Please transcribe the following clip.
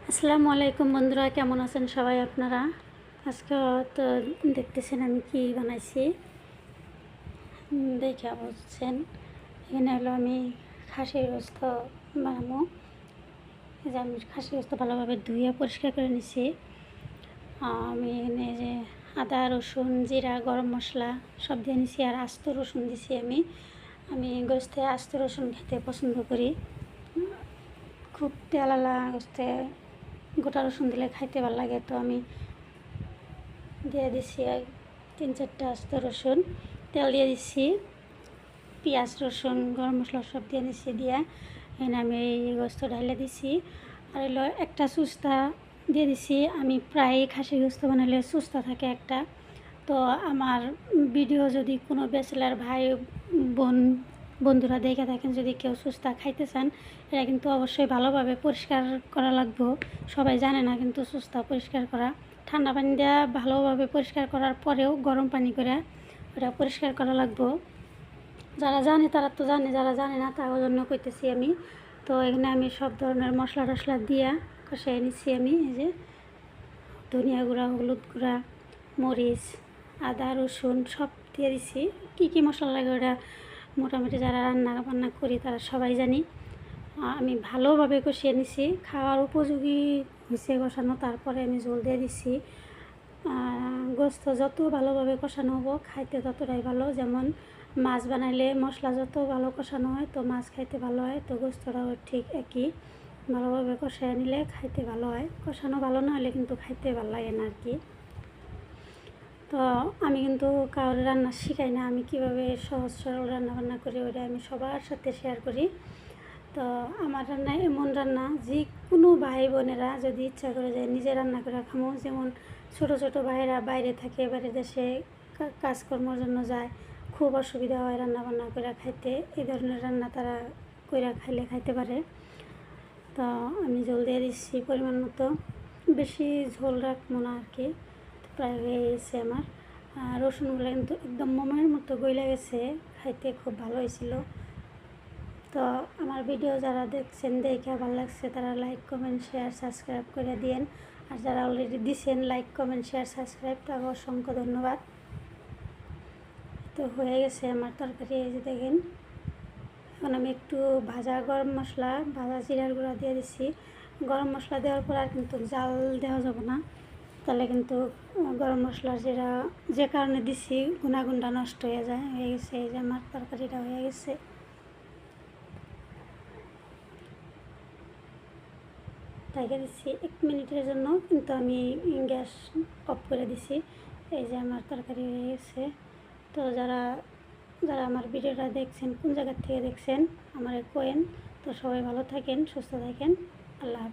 আসসালামু আলাইকুম বন্ধুরা, কেমন আছেন সবাই আপনারা? আজকে তো দেখতেছেন আমি কি বানাইছি, দেখে বুঝছেন। এখানে হলো আমি খাসির গোস্ত বানাবো। এই যে আমি খাসির গোস্ত ভালোভাবে ধুয়ে পরিষ্কার করে নিছি। আমি এখানে যে আদা, রসুন, জিরা, গরম মশলা সব দিয়ে নিছি, আর আস্ত রসুন দিছি। আমি গোস্তে আস্ত রসুন খেতে পছন্দ করি। খুব তেলালা গোস্তে গোটা রসুন দিলে খাইতে ভালো লাগে, তো আমি দিয়ে দিচ্ছি 3-4টা আস্ত রসুন। তেল দিয়ে দিচ্ছি, পেঁয়াজ, রসুন, গরম মশলা সব দিয়ে দিচ্ছি। দিয়ে এখানে আমি এই গোস্ত ঢাইলে দিচ্ছি। আর হলো একটা সুস্তা দিয়ে দিচ্ছি। আমি প্রায় খাসি গোস্ত বানালে সুস্তা থাকে একটা। তো আমার ভিডিও যদি কোনো ব্যাচেলার ভাই বন্ধুরা দেখে থাকেন, যদি কেউ সুস্তা খাইতে চান, এটা কিন্তু অবশ্যই ভালোভাবে পরিষ্কার করা লাগবে। সবাই জানে না কিন্তু সুস্তা পরিষ্কার করা। ঠান্ডা পানি দিয়ে ভালোভাবে পরিষ্কার করার পরেও গরম পানি করে ওটা পরিষ্কার করা লাগবে। যারা জানে তারা তো জানে, যারা জানে না তার জন্য কইতেছি আমি। তো এখানে আমি সব ধরনের মশলা টশলা দিয়ে কষাই নিচ্ছি। আমি এই যে ধনিয়া গুঁড়া, হলুদ গুঁড়া, মরিচ, আদা, রসুন সব দিয়ে দিছি। কী মশলা লাগে ওটা মোটামুটি যারা রান্না বান্না করি তারা সবাই জানি। আমি ভালোভাবে কষিয়ে নিছি, খাওয়ার উপযোগী হয়েছে কষানো। তারপরে আমি ঝোল দিয়ে দিছি। গোস্ত যত ভালোভাবে কষানো হবো খাইতে ততটাই ভালো। যেমন মাছ বানাইলে মশলা যত ভালো কষানো হয় তো মাছ খাইতে ভালো হয়, তো গোস্তটাও ঠিক একই। ভালোভাবে কষায় নিলে খাইতে ভালো হয়। কষানো ভালো না হলে কিন্তু খাইতে ভালো লাগে না আর কি। তো আমি কিন্তু কারোর রান্না শিখাই না, আমি কীভাবে সহজ সরল রান্না করি ওটা আমি সবার সাথে শেয়ার করি। তো আমার রান্না এমন রান্না, যে কোনো ভাই বোনেরা যদি ইচ্ছা করে যায় নিজে রান্না করে খামো। যেমন ছোটো ছোটো ভাইয়েরা বাইরে থাকে, বাইরে দেশে কাজকর্মের জন্য যায়, খুব অসুবিধা হয় রান্না বান্না করে খাইতে। এই ধরনের রান্না তারা করে খাইলে খাইতে পারে। তো আমি ঝোল দিয়ে দিচ্ছি পরিমাণ মতো, বেশি ঝোল রাখবো না আর কি। প্রায় হয়ে গেছে আমার। রসুনগুলো কিন্তু একদম মোমের মতো গইলা গেছে, খাইতে খুব ভালো হয়েছিল। তো আমার ভিডিও যারা দেখছেন দেখে ভালো লাগছে তারা লাইক, কমেন্ট, শেয়ার, সাবস্ক্রাইব করে দিন। আর যারা অলরেডি দিছেন লাইক, কমেন্ট, শেয়ার, সাবস্ক্রাইব, তাকে অসংখ্য ধন্যবাদ। তো হয়ে গেছে আমার তরকারি, এই যে দেখেন। এখন আমি একটু ভাজা গরম মশলা, ভাজা জিরার গুঁড়া দিয়ে দিচ্ছি। গরম মশলা দেওয়ার পর আর কিন্তু জাল দেওয়া যাবে না, তাহলে কিন্তু গরম মশলার যে কারণে দিছি গুণাগুণটা নষ্ট হয়ে যায়। হয়ে গেছে, এই যে আমার তরকারিটা হয়ে গেছে। ঢেকে দিচ্ছি 1 মিনিটের জন্য, কিন্তু আমি গ্যাস অফ করে দিছি। এই যে আমার তরকারি হয়ে গেছে। তো যারা যারা আমার ভিডিওটা দেখছেন, কোন জায়গার থেকে দেখছেন আমার কোয়েন। তো সবাই ভালো থাকেন, সুস্থ থাকেন। আল্লাহ হাফেজ।